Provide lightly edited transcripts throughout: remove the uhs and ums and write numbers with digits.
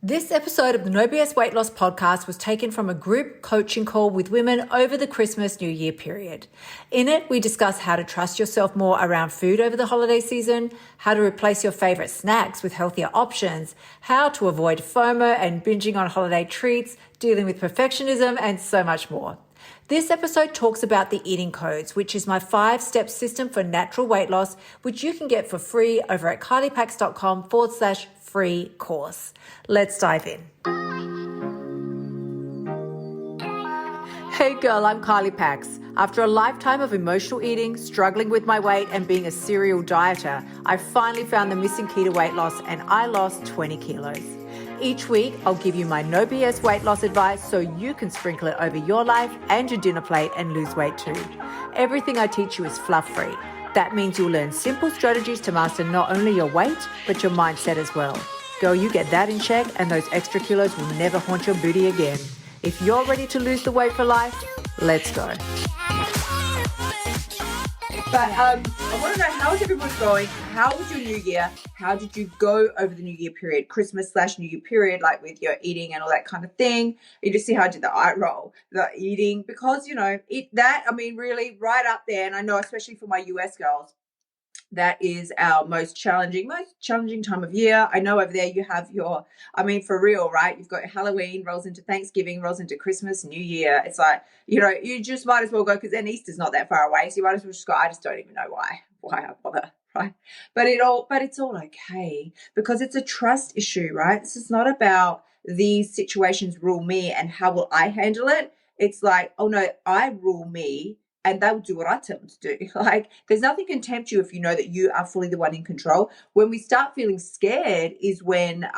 This episode of the No BS Weight Loss Podcast was taken from a group coaching call with women over the Christmas New Year period. In it, we discuss how to trust yourself more around food over the holiday season, how to replace your favorite snacks with healthier options, how to avoid FOMO and binging on holiday treats, dealing with perfectionism, and so much more. This episode talks about the eating codes, which is my 5-step system for natural weight loss, which you can get for free over at kyliepacks.com/free course. Let's dive in. Hey girl, I'm Kylie Pax. After a lifetime of emotional eating, struggling with my weight, and being a serial dieter, I finally found the missing key to weight loss and I lost 20 kilos. Each week, I'll give you my no BS weight loss advice so you can sprinkle it over your life and your dinner plate and lose weight too. Everything I teach you is fluff-free. That means you'll learn simple strategies to master not only your weight, but your mindset as well. Girl, you get that in check and those extra kilos will never haunt your booty again. If you're ready to lose the weight for life, let's go. But I want to know, how is everyone going? How was your New Year? How did you go over the New Year period, Christmas/New Year period, like with your eating and all that kind of thing? You just see how I did the eye roll, the eating, because, really right up there. And I know, especially for my US girls, that is our most challenging time of year. I know over there you have for real, right? You've got Halloween, rolls into Thanksgiving, rolls into Christmas, New Year. It's like, you just might as well go, because then Easter's not that far away. So you might as well just go, I just don't even know why I bother, right? But it's all okay, because it's a trust issue, right? This is not about these situations rule me and how will I handle it. It's like, oh no, I rule me, and they'll do what I tell them to do. Like, there's nothing can tempt you if you know that you are fully the one in control. When we start feeling scared is when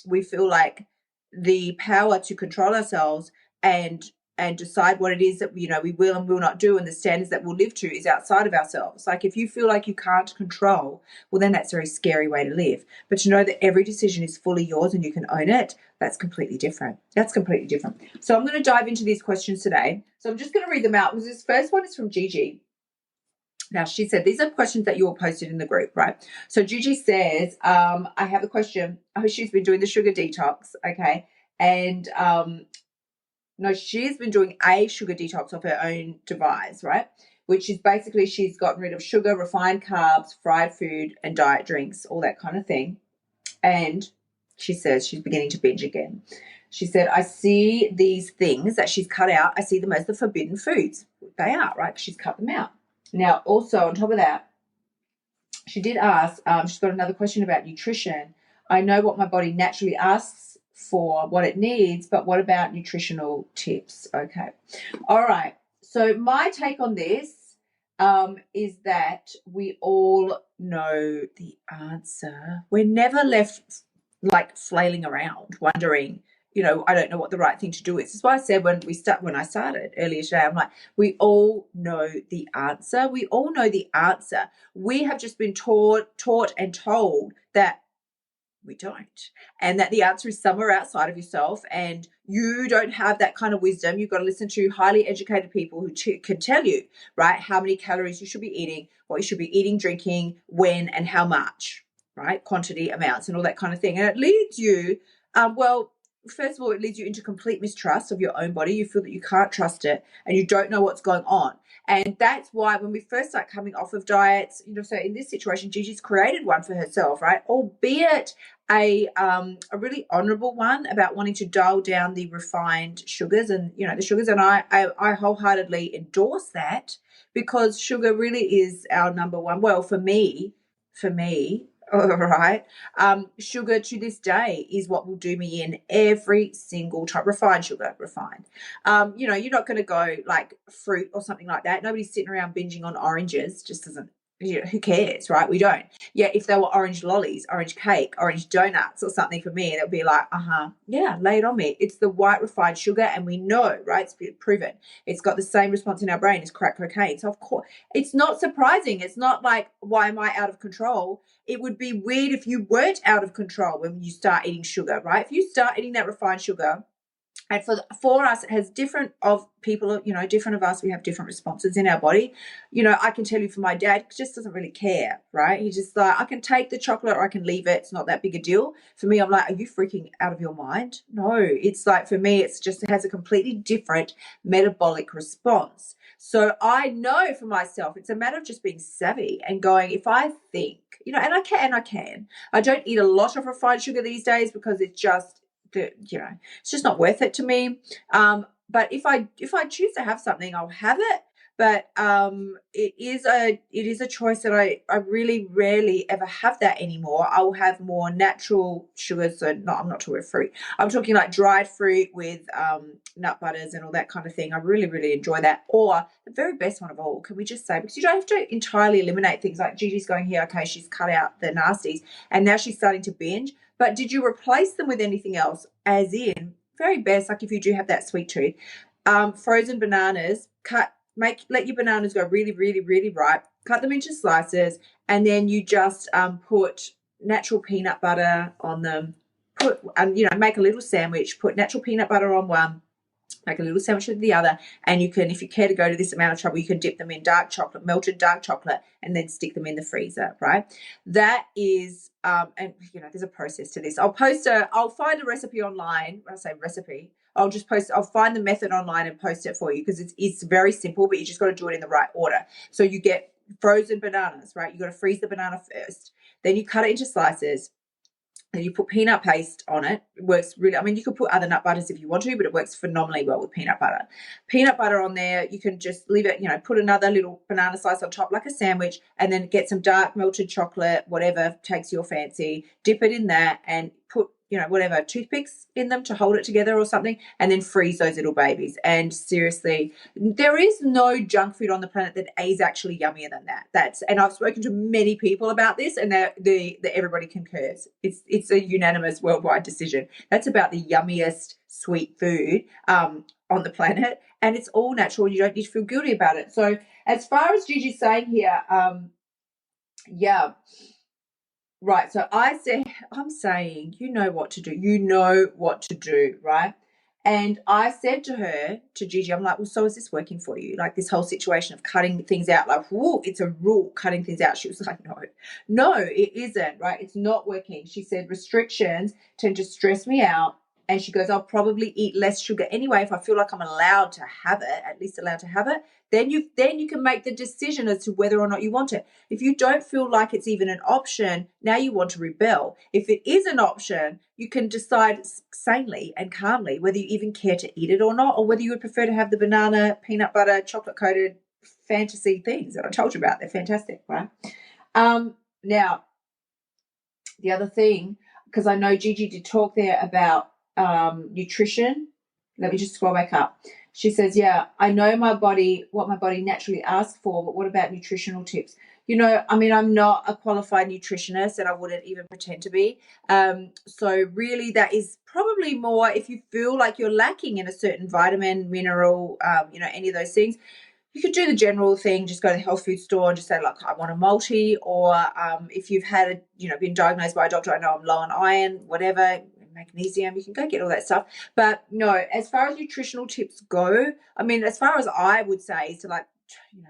we feel like the power to control ourselves and decide what it is that we will and will not do, and the standards that we'll live to is outside of ourselves. Like, if you feel like you can't control, well, then that's a very scary way to live. But to know that every decision is fully yours and you can own it, that's completely different. So I'm going to dive into these questions today. So I'm just going to read them out. This first one is from Gigi. Now, she said, these are questions that you all posted in the group, right? So Gigi says, I have a question. Oh, she's been doing the sugar detox, okay? And no, she's been doing a sugar detox of her own device, right? Which is basically she's gotten rid of sugar, refined carbs, fried food, and diet drinks, all that kind of thing. And she says she's beginning to binge again. She said, I see these things that she's cut out, I see them as the forbidden foods. They are, right? She's cut them out. Now, also on top of that, she did ask, she's got another question about nutrition. I know what my body naturally asks for, what it needs, but what about nutritional tips? Okay. All right. So my take on this is that we all know the answer. We're never left like flailing around wondering, I don't know what the right thing to do is. That's why I said when I started earlier today, I'm like, we all know the answer. We all know the answer. We have just been taught and told that we don't, and that the answer is somewhere outside of yourself, and you don't have that kind of wisdom. You've got to listen to highly educated people who can tell you, right, how many calories you should be eating, what you should be eating, drinking, when, and how much, right, quantity, amounts, and all that kind of thing. And it leads you, first of all, it leads you into complete mistrust of your own body. You feel that you can't trust it and you don't know what's going on. And that's why when we first start coming off of diets, so in this situation, Gigi's created one for herself, right? Albeit a really honorable one about wanting to dial down the refined sugars and, the sugars. And I wholeheartedly endorse that, because sugar really is our number one. Well, for me, all right. Sugar to this day is what will do me in every single time. Refined sugar. You're not going to go like fruit or something like that. Nobody's sitting around binging on oranges. Just doesn't, who cares, right? We don't. Yeah, if they were orange lollies, orange cake, orange donuts or something, for me, that would be like, yeah, lay it on me. It's the white refined sugar, and we know, right? It's been proven. It's got the same response in our brain as crack cocaine. So, of course, it's not surprising. It's not like, why am I out of control? It would be weird if you weren't out of control when you start eating sugar, right? If you start eating that refined sugar, And for us, it has different of people, different of us, we have different responses in our body. I can tell you, for my dad, he just doesn't really care, right? He's just like, I can take the chocolate or I can leave it. It's not that big a deal. For me, I'm like, are you freaking out of your mind? No, it's like, for me, it has a completely different metabolic response. So I know for myself, it's a matter of just being savvy and going, if I think, and I can. I don't eat a lot of refined sugar these days because it's just, it's just not worth it to me. But if I choose to have something, I'll have it. But it is a choice that I really rarely ever have that anymore. I will have more natural sugars. So I'm not talking about fruit. I'm talking like dried fruit with nut butters and all that kind of thing. I really, really enjoy that. Or the very best one of all, can we just say, because you don't have to entirely eliminate things. Like Gigi's going here, okay, she's cut out the nasties and now she's starting to binge. But did you replace them with anything else? As in, very best, like if you do have that sweet tooth, frozen bananas, let your bananas go really, really, really ripe, cut them into slices, and then you just put natural peanut butter on them, make a little sandwich, put natural peanut butter on one, make a little sandwich with the other, and you can, if you care to go to this amount of trouble, you can dip them in melted dark chocolate, and then stick them in the freezer, right? That is, and there's a process to this. I'll find a recipe online. When I say recipe, I'll find the method online and post it for you, because it's very simple, but you just got to do it in the right order. So you get frozen bananas, right? You got to freeze the banana first, then you cut it into slices, and you put peanut paste on it. It works really, you could put other nut butters if you want to, but it works phenomenally well with peanut butter. Peanut butter on there, you can just leave it, put another little banana slice on top like a sandwich, and then get some dark melted chocolate, whatever takes your fancy, dip it in that and put, whatever, toothpicks in them to hold it together or something, and then freeze those little babies. And seriously, there is no junk food on the planet that is actually yummier than that. And I've spoken to many people about this, and everybody concurs. It's a unanimous worldwide decision. That's about the yummiest sweet food on the planet, and it's all natural. You don't need to feel guilty about it. So as far as Gigi's saying here, yeah. Right, so I'm saying, you know what to do, right? And I said to Gigi, I'm like, well, so is this working for you? Like this whole situation of cutting things out, like, whoa, it's a rule, cutting things out. She was like, no, it isn't, right? It's not working. She said restrictions tend to stress me out. And she goes, I'll probably eat less sugar anyway if I feel like I'm allowed to have it, at least allowed to have it. Then you can make the decision as to whether or not you want it. If you don't feel like it's even an option, now you want to rebel. If it is an option, you can decide sanely and calmly whether you even care to eat it or not, or whether you would prefer to have the banana, peanut butter, chocolate-coated fantasy things that I told you about. They're fantastic, right? Now, the other thing, because I know Gigi did talk there about nutrition. Let me just scroll back up. She says, yeah, I know what my body naturally asks for, but what about nutritional tips? I'm not a qualified nutritionist, and I wouldn't even pretend to be. So really that is probably more if you feel like you're lacking in a certain vitamin, mineral, any of those things. You could do the general thing, just go to the health food store and just say, like, I want a multi, or if you've been diagnosed by a doctor, I know I'm low on iron, whatever, magnesium, you can go get all that stuff. But no, as far as nutritional tips go, as far as I would say is to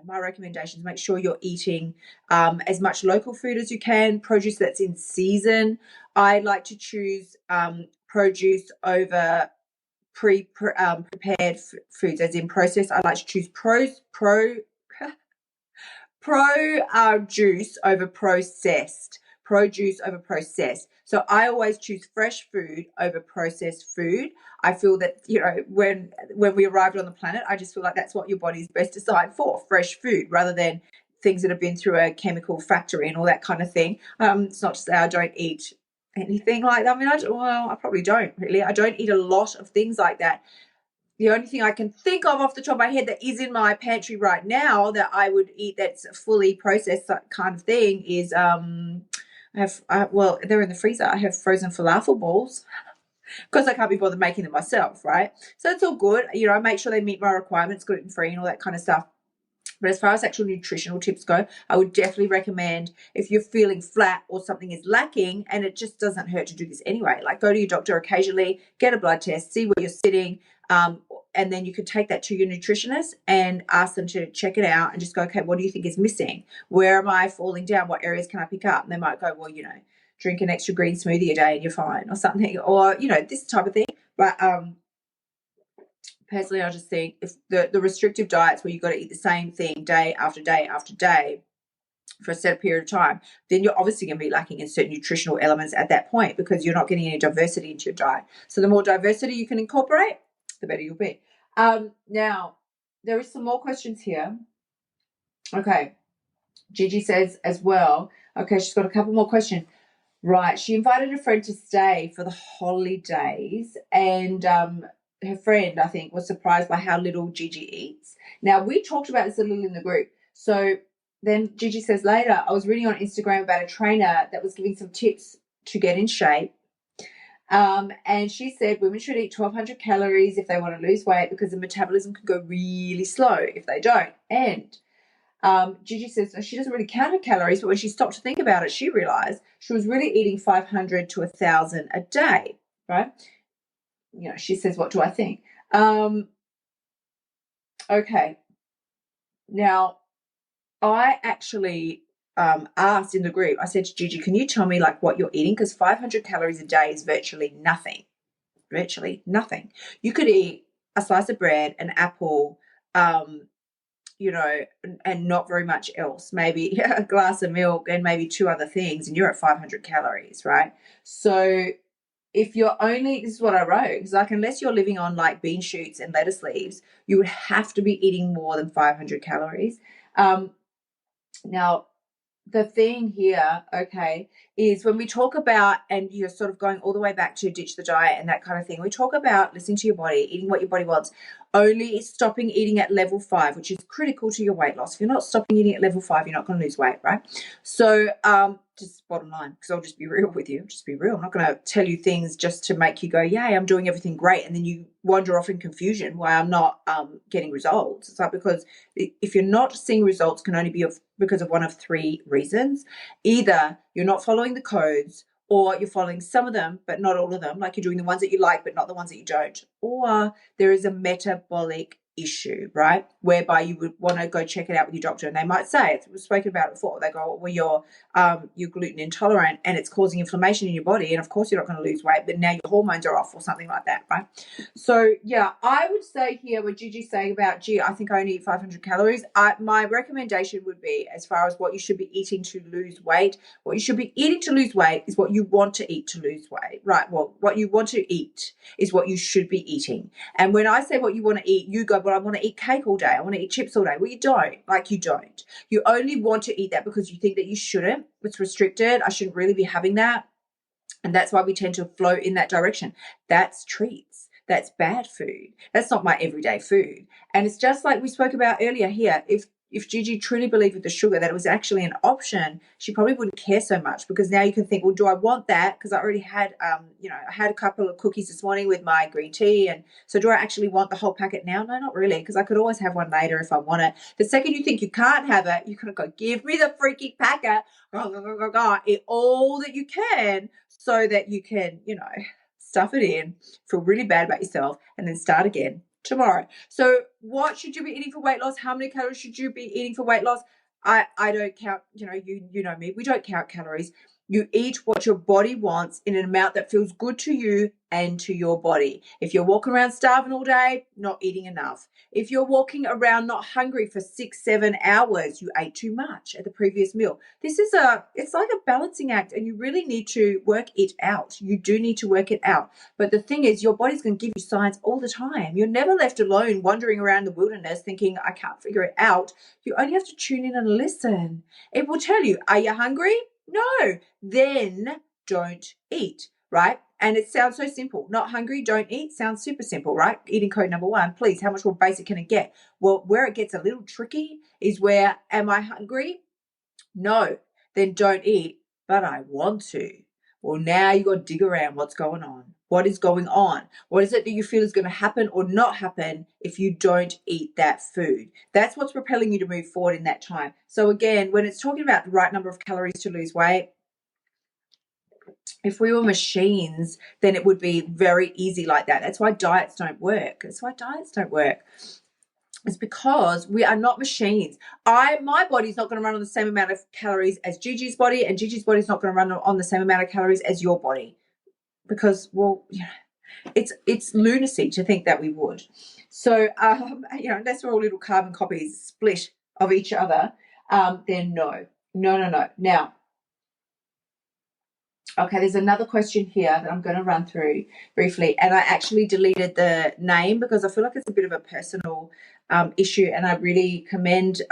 my recommendations, make sure you're eating as much local food as you can, produce that's in season. I like to choose produce over prepared foods, as in processed. I like to choose pro juice over processed. Produce over processed. So I always choose fresh food over processed food. I feel that, when we arrived on the planet, I just feel like that's what your body's best designed for, fresh food, rather than things that have been through a chemical factory and all that kind of thing. It's not to say I don't eat anything like that. I probably don't really. I don't eat a lot of things like that. The only thing I can think of off the top of my head that is in my pantry right now that I would eat that's fully processed kind of thing is they're in the freezer. I have frozen falafel balls because I can't be bothered making them myself, right? So it's all good. I make sure they meet my requirements, gluten-free and all that kind of stuff. But as far as actual nutritional tips go, I would definitely recommend, if you're feeling flat or something is lacking, and it just doesn't hurt to do this anyway, like go to your doctor occasionally, get a blood test, see where you're sitting, and then you could take that to your nutritionist and ask them to check it out and just go, okay, what do you think is missing? Where am I falling down? What areas can I pick up? And they might go, well, drink an extra green smoothie a day and you're fine, or something, or, this type of thing. But personally, I just think if the restrictive diets where you've got to eat the same thing day after day after day for a set period of time, then you're obviously going to be lacking in certain nutritional elements at that point because you're not getting any diversity into your diet. So the more diversity you can incorporate, the better you'll be. Now, there is some more questions here. Okay. Gigi says as well, okay, she's got a couple more questions. Right. She invited a friend to stay for the holidays, and her friend, I think, was surprised by how little Gigi eats. Now, we talked about this a little in the group. So then Gigi says later, I was reading on Instagram about a trainer that was giving some tips to get in shape. And she said women should eat 1,200 calories if they want to lose weight because the metabolism can go really slow if they don't. And Gigi says she doesn't really count her calories, but when she stopped to think about it, she realized she was really eating 500 to 1,000 a day, right? She says, what do I think? Okay. Now, I actually asked in the group, I said to Gigi, can you tell me what you're eating? Because 500 calories a day is virtually nothing. You could eat a slice of bread, an apple, and not very much else, maybe a glass of milk and maybe 2 other things, and you're at 500 calories, right? So if you're only, this is what I wrote, because unless you're living on bean shoots and lettuce leaves, you would have to be eating more than 500 calories. Now, the thing here, okay, is when we talk about, and you're sort of going all the way back to ditch the diet and that kind of thing, we talk about listening to your body, eating what your body wants, only stopping eating at level 5, which is critical to your weight loss. If you're not stopping eating at level 5, you're not going to lose weight, right? So just bottom line, because I'll just be real with you. Just be real. I'm not going to tell you things just to make you go, yay, I'm doing everything great, and then you wander off in confusion why I'm not getting results. It's because if you're not seeing results, can only be because of one of 3 reasons. Either you're not following the codes, or you're following some of them but not all of them, like you're doing the ones that you like but not the ones that you don't, or there is a metabolic issue, right, whereby you would want to go check it out with your doctor, and they might say, we've spoken about it before, they go, well, you're gluten intolerant and it's causing inflammation in your body, and of course you're not going to lose weight, but now your hormones are off or something like that, right? So yeah, I would say here what Gigi's saying about, I think I only eat 500 calories. My recommendation would be, as far as what you should be eating to lose weight, what you should be eating to lose weight is what you want to eat to lose weight, right? Well, what you want to eat is what you should be eating. And when I say what you want to eat, you go, but I want to eat cake all day, I want to eat chips all day. Well, you don't. You don't. You only want to eat that because you think that you shouldn't. It's restricted. I shouldn't really be having that. And that's why we tend to flow in that direction. That's treats. That's bad food. That's not my everyday food. And it's just like we spoke about earlier here. If Gigi truly believed with the sugar that it was actually an option, she probably wouldn't care so much, because now you can think, well, do I want that? Because I already had, I had a couple of cookies this morning with my green tea. And so do I actually want the whole packet now? No, not really, because I could always have one later if I want it. The second you think you can't have it, you're going to go, give me the freaking packet, eat all that you can so that you can, stuff it in, feel really bad about yourself, and then start again tomorrow. So what should you be eating for weight loss? How many calories should you be eating for weight loss? I don't count, you know me, we don't count calories. You eat what your body wants in an amount that feels good to you and to your body. If you're walking around starving all day, not eating enough. If you're walking around not hungry for 6-7 hours, you ate too much at the previous meal. It's like a balancing act, and you really need to work it out. You do need to work it out. But the thing is, your body's going to give you signs all the time. You're never left alone wandering around the wilderness thinking, I can't figure it out. You only have to tune in and listen. It will tell you, are you hungry? No, then don't eat, right? And it sounds so simple. Not hungry, don't eat sounds super simple, right? Eating code number 1. Please, how much more basic can it get? Well, where it gets a little tricky is where, am I hungry? No, then don't eat, but I want to. Well, now you got to dig around what's going on. What is going on? What is it that you feel is going to happen or not happen if you don't eat that food? That's what's propelling you to move forward in that time. So again, when it's talking about the right number of calories to lose weight, if we were machines, then it would be very easy like that. That's why diets don't work. It's because we are not machines. My body's not going to run on the same amount of calories as Gigi's body, and Gigi's body's not going to run on the same amount of calories as your body. Because, well, it's lunacy to think that we would. So, unless we're all little carbon copies split of each other, then no. Now, okay, there's another question here that I'm going to run through briefly, and I actually deleted the name because I feel like it's a bit of a personal issue, and I really commend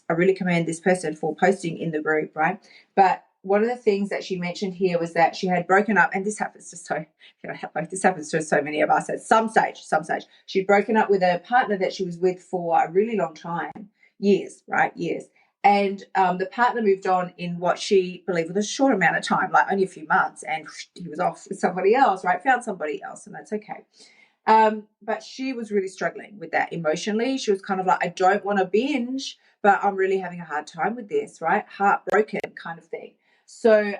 this person for posting in the group, right? But one of the things that she mentioned here was that she had broken up, and this happens to this happens to so many of us at some stage. She'd broken up with a partner that she was with for a really long time, years. And the partner moved on in what she believed was a short amount of time, like only a few months, and he was off with somebody else, right? Found somebody else, and that's okay. But she was really struggling with that emotionally. She was kind of like, I don't want to binge, but I'm really having a hard time with this, right? Heartbroken kind of thing. So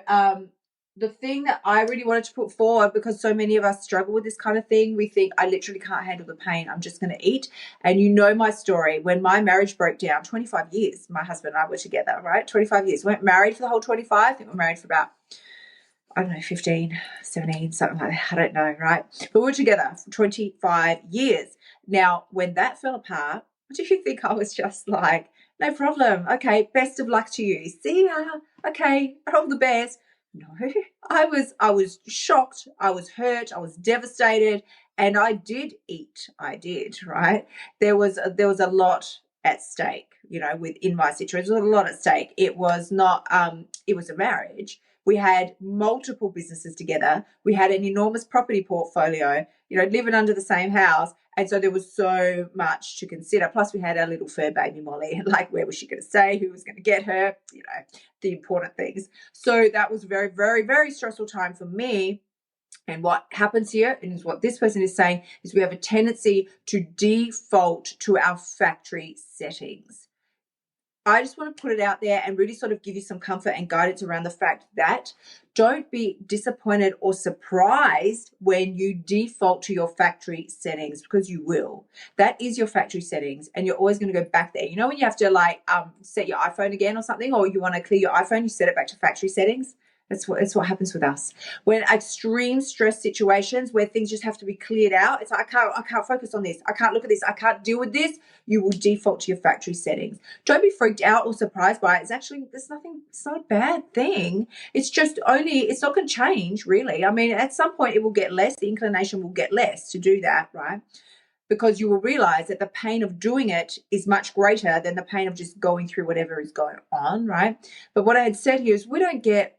the thing that I really wanted to put forward, because so many of us struggle with this kind of thing, we think, I literally can't handle the pain. I'm just going to eat. And you know my story. When my marriage broke down, 25 years, my husband and I were together, right? 25 years. We weren't married for the whole 25. I think we were married for about, 15, 17, something like that. I don't know, right? But we were together for 25 years. Now, when that fell apart, do you think I was just like, no problem. Okay, best of luck to you. See ya. Okay, all the best. No, I was shocked. I was hurt. I was devastated, and I did eat. I did, right? There was a lot at stake, within my situation. There was a lot at stake. It was not. It was a marriage. We had multiple businesses together. We had an enormous property portfolio, living under the same house. And so there was so much to consider. Plus, we had our little fur baby, Molly. Like, where was she going to stay? Who was going to get her? The important things. So that was a very, very, very stressful time for me. And what happens here, and is what this person is saying, is we have a tendency to default to our factory settings. I just want to put it out there and really sort of give you some comfort and guidance around the fact that don't be disappointed or surprised when you default to your factory settings, because you will. That is your factory settings, and you're always going to go back there. When you have to set your iPhone again or something, or you want to clear your iPhone, you set it back to factory settings. That's what happens with us. When extreme stress situations where things just have to be cleared out, it's like, I can't focus on this. I can't look at this. I can't deal with this. You will default to your factory settings. Don't be freaked out or surprised by it. It's not a bad thing. It's not going to change really. I mean, at some point it will get less. The inclination will get less to do that, right? Because you will realize that the pain of doing it is much greater than the pain of just going through whatever is going on, right? But what I had said here is we don't get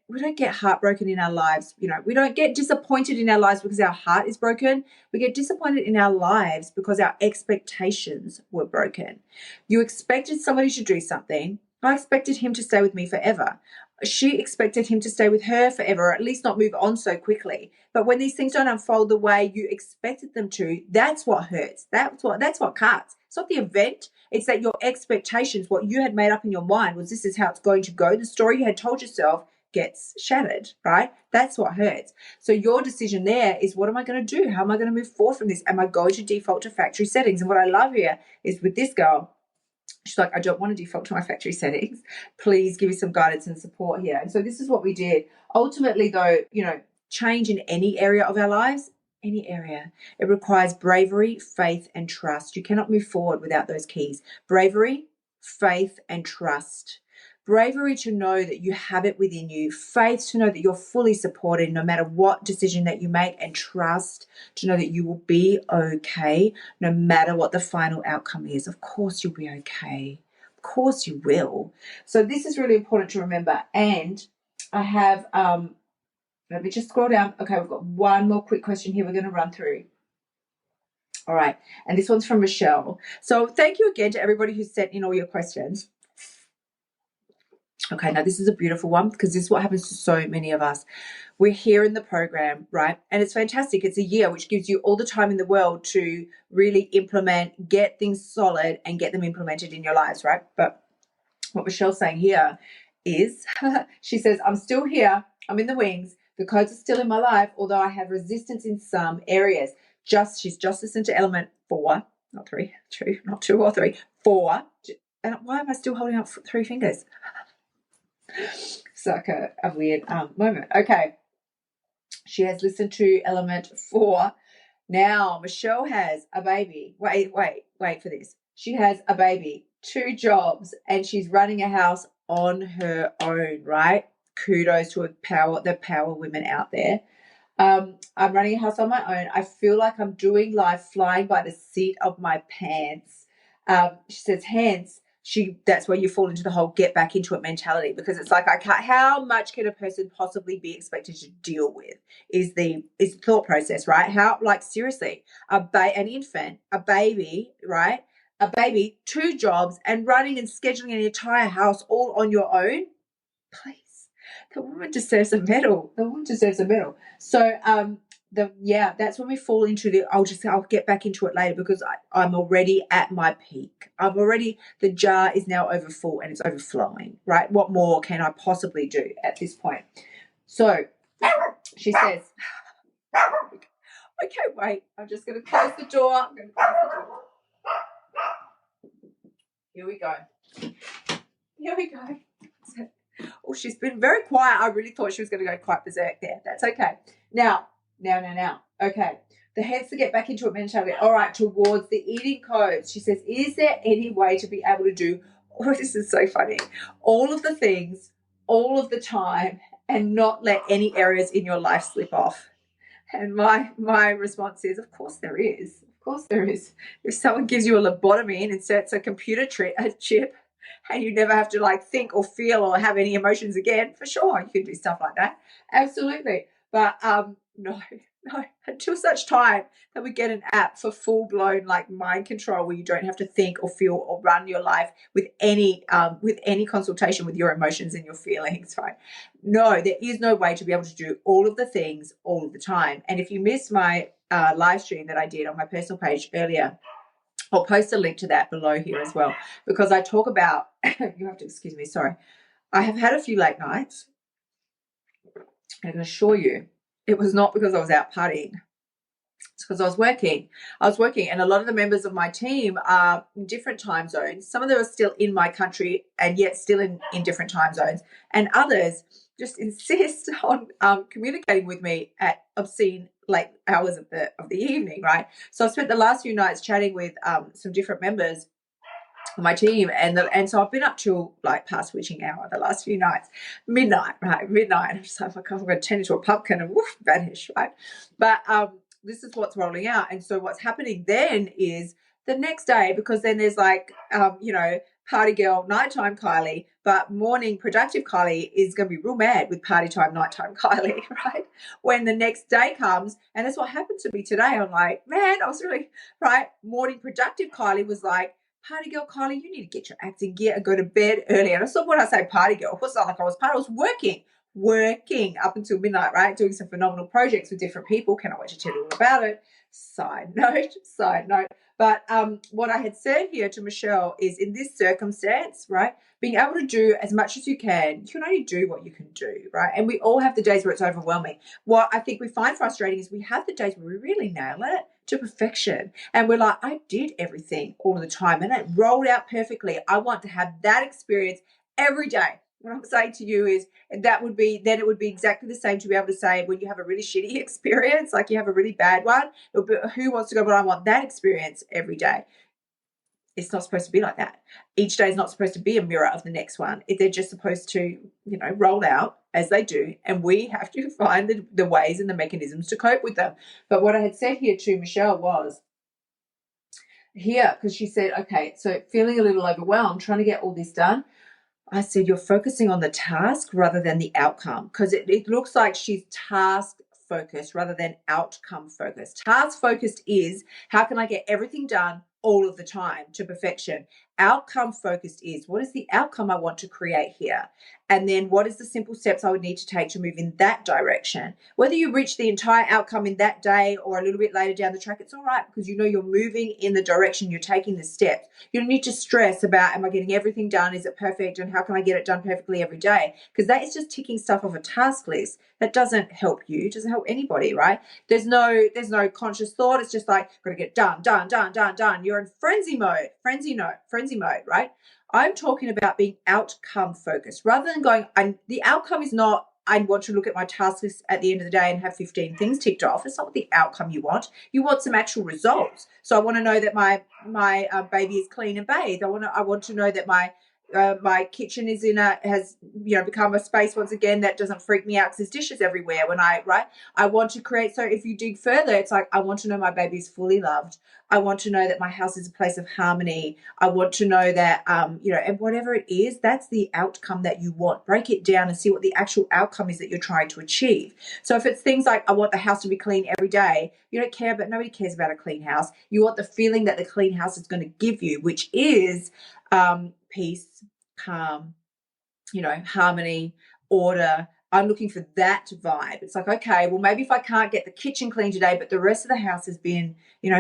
heartbroken in our lives. We don't get disappointed in our lives because our heart is broken. We get disappointed in our lives because our expectations were broken. You expected somebody to do something. I expected him to stay with me forever. She expected him to stay with her forever, or at least not move on so quickly. But when these things don't unfold the way you expected them to, that's what hurts. That's what cuts. It's not the event. It's that your expectations, what you had made up in your mind was this is how it's going to go. The story you had told yourself gets shattered, right? That's what hurts. So your decision there is, what am I going to do? How am I going to move forward from this? Am I going to default to factory settings? And what I love here is with this girl, she's like, I don't want to default to my factory settings. Please give me some guidance and support here. And so this is what we did. Ultimately, though, change in any area of our lives, any area, it requires bravery, faith, and trust. You cannot move forward without those keys. Bravery, faith, and trust. Bravery to know that you have it within you. Faith to know that you're fully supported no matter what decision that you make. And trust to know that you will be okay no matter what the final outcome is. Of course you'll be okay. Of course you will. So this is really important to remember. And I have, let me just scroll down. Okay, we've got one more quick question here we're going to run through. All right. And this one's from Michelle. So thank you again to everybody who sent in all your questions. Okay, now this is a beautiful one because this is what happens to so many of us. We're here in the program, right? And it's fantastic. It's a year which gives you all the time in the world to really implement, get things solid and get them implemented in your lives, right? But what Michelle's saying here is, she says, I'm still here. I'm in the wings. The codes are still in my life, although I have resistance in some areas. She's just listened to element 4, not 3, true, not 2 or 3, 4. And why am I still holding up 3 fingers? It's like a weird moment. Okay. She has listened to element 4. Now, Michelle has a baby. Wait for this. She has a baby, 2 jobs, and she's running a house on her own, right? Kudos to the power women out there. I'm running a house on my own. I feel like I'm doing life flying by the seat of my pants. She says, hence, that's where you fall into the whole get back into it mentality, because it's like, how much can a person possibly be expected to deal with is the thought process, right? How, like, seriously, an infant, a baby, right? A baby, 2 jobs, and running and scheduling an entire house all on your own. Please. The woman deserves a medal. So that's when we fall into I'll get back into it later, because I'm already at my peak. The jar is now over full and it's overflowing, right? What more can I possibly do at this point? So she says, okay, wait, I'm just going to close the door. Here we go. Oh, she's been very quiet. I really thought she was going to go quite berserk there. That's okay. Now. Okay. The heads to get back into it mentality. All right, towards the eating codes. She says, is there any way to be able to do, this is so funny, all of the things, all of the time, and not let any areas in your life slip off? And my response is, of course there is. Of course there is. If someone gives you a lobotomy and inserts a computer chip, and you never have to think or feel or have any emotions again, for sure you can do stuff like that. Absolutely. But no, until such time that we get an app for full-blown mind control, where you don't have to think or feel or run your life with any consultation with your emotions and your feelings, right? No, there is no way to be able to do all of the things all of the time. And if you missed my live stream that I did on my personal page earlier, I'll post a link to that below here as well, because I talk about, you have to excuse me, sorry. I have had a few late nights. I can assure you it was not because I was out partying. It's because I was working. And a lot of the members of my team are in different time zones. Some of them are still in my country and yet still in different time zones. And others just insist on communicating with me at obscene late hours of the evening, right? So I've spent the last few nights chatting with some different members on my team, and so I've been up till past witching hour the last few nights, midnight. I'm just like, I'm going to turn into a pumpkin and woof, vanish, right? But this is what's rolling out. And so what's happening then is the next day, because then there's party girl, nighttime Kylie, but morning productive Kylie is going to be real mad with party time, nighttime Kylie, right? When the next day comes, and that's what happened to me today. I'm like, man, I was really, right? Morning productive Kylie was like, party girl Kylie, you need to get your act in gear and go to bed early. And so when I say party girl, it was not like I was working up until midnight, right? Doing some phenomenal projects with different people. Cannot wait to tell you all about it. Side note. But what I had said here to Michelle is, in this circumstance, right, being able to do as much as you can only do what you can do, right? And we all have the days where it's overwhelming. What I think we find frustrating is we have the days where we really nail it to perfection. And we're like, I did everything all of the time and it rolled out perfectly. I want to have that experience every day. What I'm saying to you is it would be exactly the same to be able to say, when you have a really shitty experience, like you have a really bad one, who wants to go, but I want that experience every day. It's not supposed to be like that. Each day is not supposed to be a mirror of the next one. They're just supposed to, roll out as they do. And we have to find the ways and the mechanisms to cope with them. But what I had said here to Michelle was, because she said, okay, so feeling a little overwhelmed, trying to get all this done. I said, you're focusing on the task rather than the outcome, because it looks like she's task focused rather than outcome focused. Task focused is, how can I get everything done all of the time to perfection? outcome focused is. What is the outcome I want to create here? And then what is the simple steps I would need to take to move in that direction? Whether you reach the entire outcome in that day or a little bit later down the track, it's all right, because you know you're moving in the direction, you're taking the steps. You don't need to stress about, am I getting everything done? Is it perfect? And how can I get it done perfectly every day? Because that is just ticking stuff off a task list. That doesn't help you. It doesn't help anybody, right? There's no conscious thought. It's just like, got to get it done. You're in frenzy mode, right? I'm talking about being outcome focused rather than going, the outcome is not, I want to look at my task list at the end of the day and have 15 things ticked off. It's not what the outcome you want. You want some actual results. So I want to know that my baby is clean and bathed. I want to know that my kitchen has become a space once again that doesn't freak me out because there's dishes everywhere I want to create. So if you dig further, it's like, I want to know my baby is fully loved. I want to know that my house is a place of harmony. I want to know that and whatever it is, that's the outcome that you want. Break it down and see what the actual outcome is that you're trying to achieve. So if it's things like, I want the house to be clean every day, you don't care, but nobody cares about a clean house. You want the feeling that the clean house is going to give you, which is peace, calm, harmony, order. I'm looking for that vibe. It's like, okay, well, maybe if I can't get the kitchen clean today, but the rest of the house has been,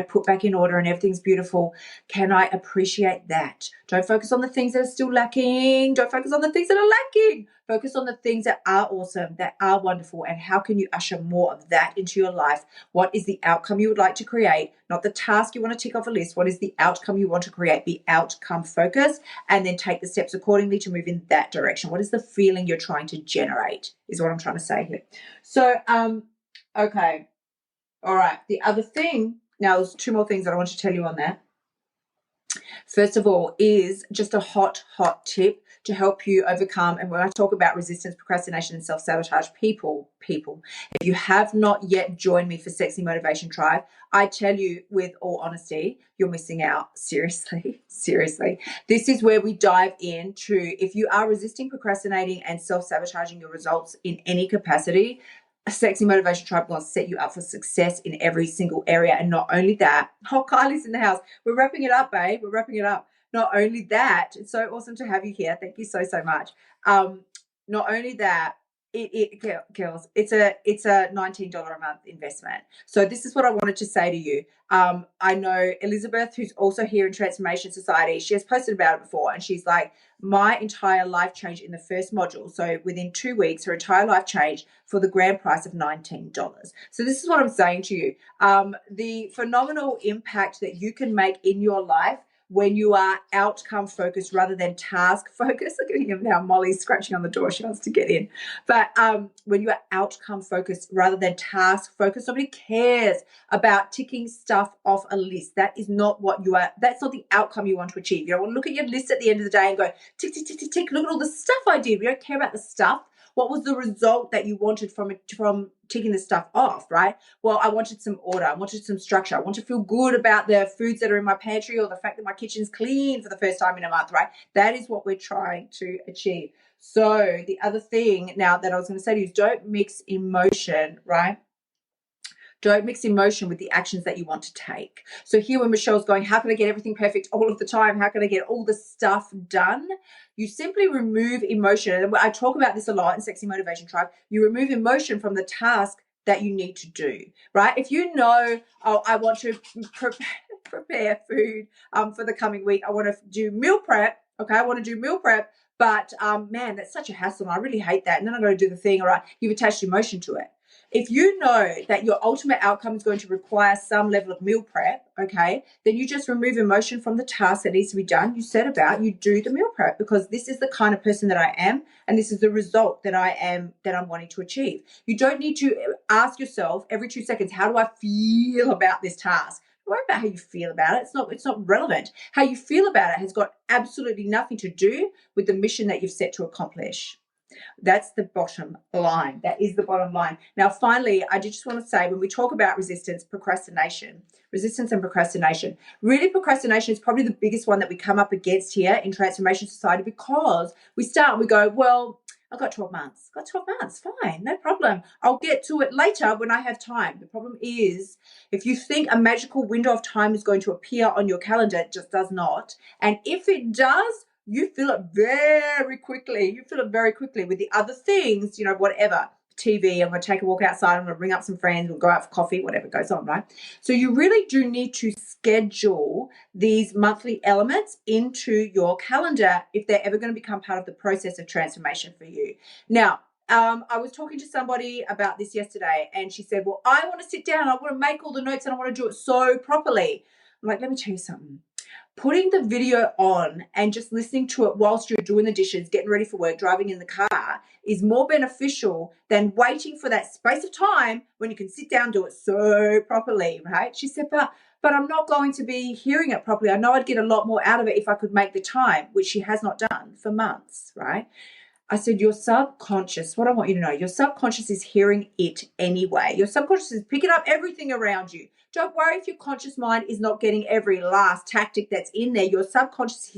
put back in order and everything's beautiful, can I appreciate that? Don't focus on the things that are still lacking. Don't focus on the things that are lacking. Focus on the things that are awesome, that are wonderful, and how can you usher more of that into your life? What is the outcome you would like to create? Not the task you want to tick off a list. What is the outcome you want to create? Be outcome focused, and then take the steps accordingly to move in that direction. What is the feeling you're trying to generate is what I'm trying to say here. So, okay. All right. The other thing, now there's two more things that I want to tell you on that. First of all is just a hot tip to help you overcome. And when I talk about resistance, procrastination, and self-sabotage, people, if you have not yet joined me for Sexy Motivation Tribe, I tell you with all honesty, you're missing out. Seriously. This is where we dive into, if you are resisting, procrastinating, and self-sabotaging your results in any capacity, a Sexy Motivation Tribe will set you up for success in every single area. And not only that, Kylie's in the house. We're wrapping it up, babe. We're wrapping it up. Not only that, it's so awesome to have you here. Thank you so much. Not only that, girls, it's a $19 a month investment. So this is what I wanted to say to you. I know Elizabeth, who's also here in Transformation Society, she has posted about it before, and she's like, my entire life changed in the first module. So within 2 weeks, her entire life changed for the grand price of $19. So this is what I'm saying to you. The phenomenal impact that you can make in your life when you are outcome focused rather than task focused. Look at him now. Molly's scratching on the door. She wants to get in. But when you are outcome focused rather than task focused, nobody cares about ticking stuff off a list. That is not what you are. That's not the outcome you want to achieve. You don't want to look at your list at the end of the day and go, tick, tick, tick, tick, tick. Look at all the stuff I did. We don't care about the stuff. What was the result that you wanted from ticking the stuff off, right? Well, I wanted some order. I wanted some structure. I want to feel good about the foods that are in my pantry, or the fact that my kitchen's clean for the first time in a month, right? That is what we're trying to achieve. So the other thing now that I was going to say to you is, don't mix emotion, right? Don't mix emotion with the actions that you want to take. So here when Michelle's going, how can I get everything perfect all of the time? How can I get all the stuff done? You simply remove emotion. And I talk about this a lot in Sexy Motivation Tribe. You remove emotion from the task that you need to do, right? If you know, oh, I want to prepare food for the coming week. I want to do meal prep. Okay, I want to do meal prep. But man, that's such a hassle. And I really hate that. And then I'm going to do the thing. All right, you've attached emotion to it. If you know that your ultimate outcome is going to require some level of meal prep, okay, then you just remove emotion from the task that needs to be done. You set about, you do the meal prep, because this is the kind of person that I am, and this is the result that I'm wanting to achieve. You don't need to ask yourself every 2 seconds, how do I feel about this task? Don't worry about how you feel about it. It's not relevant. How you feel about it has got absolutely nothing to do with the mission that you've set to accomplish. That's the bottom line. That is the bottom line. Now, finally, I just want to say, when we talk about resistance and procrastination, really procrastination is probably the biggest one that we come up against here in Transformation Society, because we go, well, I've got 12 months. Got 12 months. Fine, no problem. I'll get to it later when I have time. The problem is, if you think a magical window of time is going to appear on your calendar, it just does not. And if it does, you feel it very quickly. You feel it very quickly with the other things, whatever. TV, I'm going to take a walk outside, I'm going to ring up some friends, we'll go out for coffee, whatever goes on, right? So you really do need to schedule these monthly elements into your calendar if they're ever going to become part of the process of transformation for you. Now, I was talking to somebody about this yesterday, and she said, well, I want to sit down, I want to make all the notes, and I want to do it so properly. I'm like, let me tell you something. Putting the video on and just listening to it whilst you're doing the dishes, getting ready for work, driving in the car is more beneficial than waiting for that space of time when you can sit down and do it so properly, right? She said, but I'm not going to be hearing it properly. I know I'd get a lot more out of it if I could make the time, which she has not done for months, right? I said, your subconscious, what I want you to know, your subconscious is hearing it anyway. Your subconscious is picking up everything around you. Don't worry if your conscious mind is not getting every last tactic that's in there. Your subconscious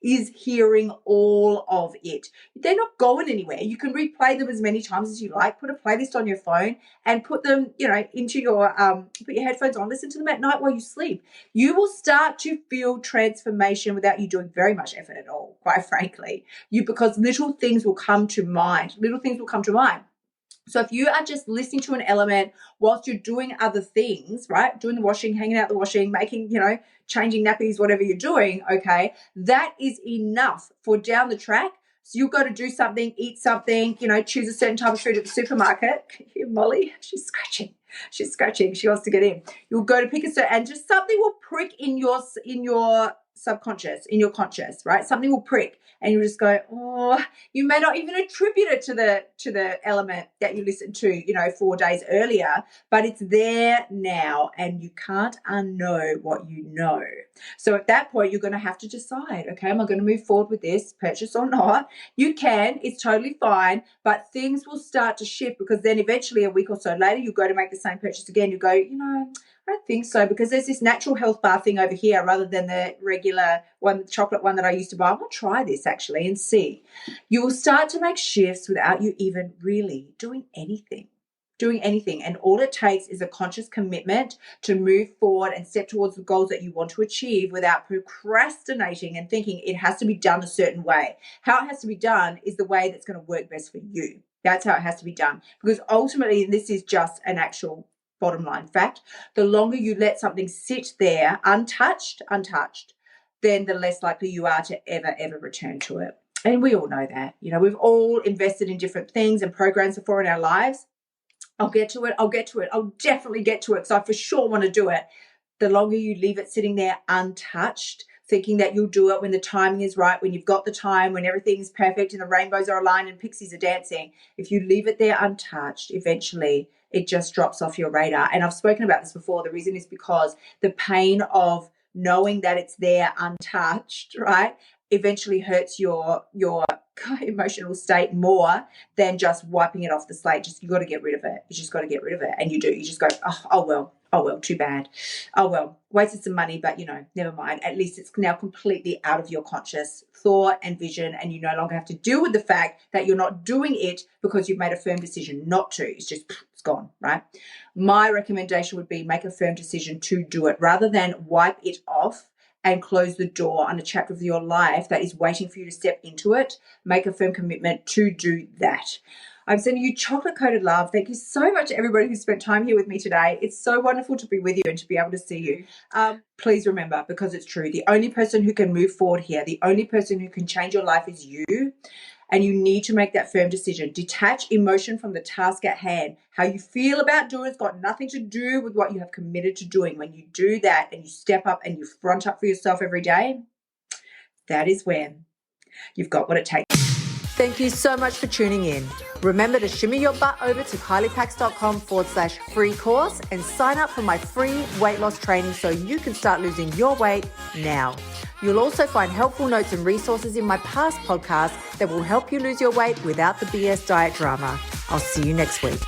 is hearing all of it. They're not going anywhere. You can replay them as many times as you like. Put a playlist on your phone and put them, into your put your headphones on. Listen to them at night while you sleep. You will start to feel transformation without you doing very much effort at all, quite frankly. Because little things will come to mind. Little things will come to mind. So if you are just listening to an element whilst you're doing other things, right? Doing the washing, hanging out the washing, making, changing nappies, whatever you're doing, okay, that is enough for down the track. So you've got to do something, eat something, choose a certain type of food at the supermarket. Here, Molly, she's scratching. She wants to get in. You'll go to pick a certain, and just something will prick in your subconscious, in your conscious, right? Something will prick, and you just go, oh, you may not even attribute it to the element that you listened to, 4 days earlier, but it's there now, and you can't unknow what you know. So at that point, you're going to have to decide, okay, am I going to move forward with this purchase or not? You can, it's totally fine, but things will start to shift, because then eventually a week or so later, you go to make the same purchase again. You go, I don't think so, because there's this natural health bar thing over here rather than the regular one, the chocolate one that I used to buy. I'm going to try this actually and see. You will start to make shifts without you even really doing anything. And all it takes is a conscious commitment to move forward and step towards the goals that you want to achieve without procrastinating and thinking it has to be done a certain way. How it has to be done is the way that's going to work best for you. That's how it has to be done, because ultimately this is just an actual bottom line fact. The longer you let something sit there untouched, then the less likely you are to ever return to it. And we all know that. We've all invested in different things and programs before in our lives. I'll get to it. I'll definitely get to it, because I for sure want to do it. The longer you leave it sitting there untouched, thinking that you'll do it when the timing is right, when you've got the time, when everything's perfect and the rainbows are aligned and pixies are dancing, if you leave it there untouched, eventually it just drops off your radar. And I've spoken about this before. The reason is because the pain of knowing that it's there untouched, right, eventually hurts your emotional state more than just wiping it off the slate. You got to get rid of it. You just got to get rid of it. And you do. You just go, oh well, too bad. Oh well, wasted some money, but never mind. At least it's now completely out of your conscious thought and vision, and you no longer have to deal with the fact that you're not doing it because you've made a firm decision not to. It's gone, right? My recommendation would be make a firm decision to do it rather than wipe it off and close the door on a chapter of your life that is waiting for you to step into it. Make a firm commitment to do that. I'm sending you chocolate-coated love. Thank you so much to everybody who spent time here with me today. It's so wonderful to be with you and to be able to see you. Please remember, because it's true, the only person who can move forward here, the only person who can change your life is you. And you need to make that firm decision. Detach emotion from the task at hand. How you feel about doing it's got nothing to do with what you have committed to doing. When you do that and you step up and you front up for yourself every day, that is when you've got what it takes. Thank you so much for tuning in. Remember to shimmy your butt over to kyliepax.com/free course and sign up for my free weight loss training so you can start losing your weight now. You'll also find helpful notes and resources in my past podcasts that will help you lose your weight without the BS diet drama. I'll see you next week.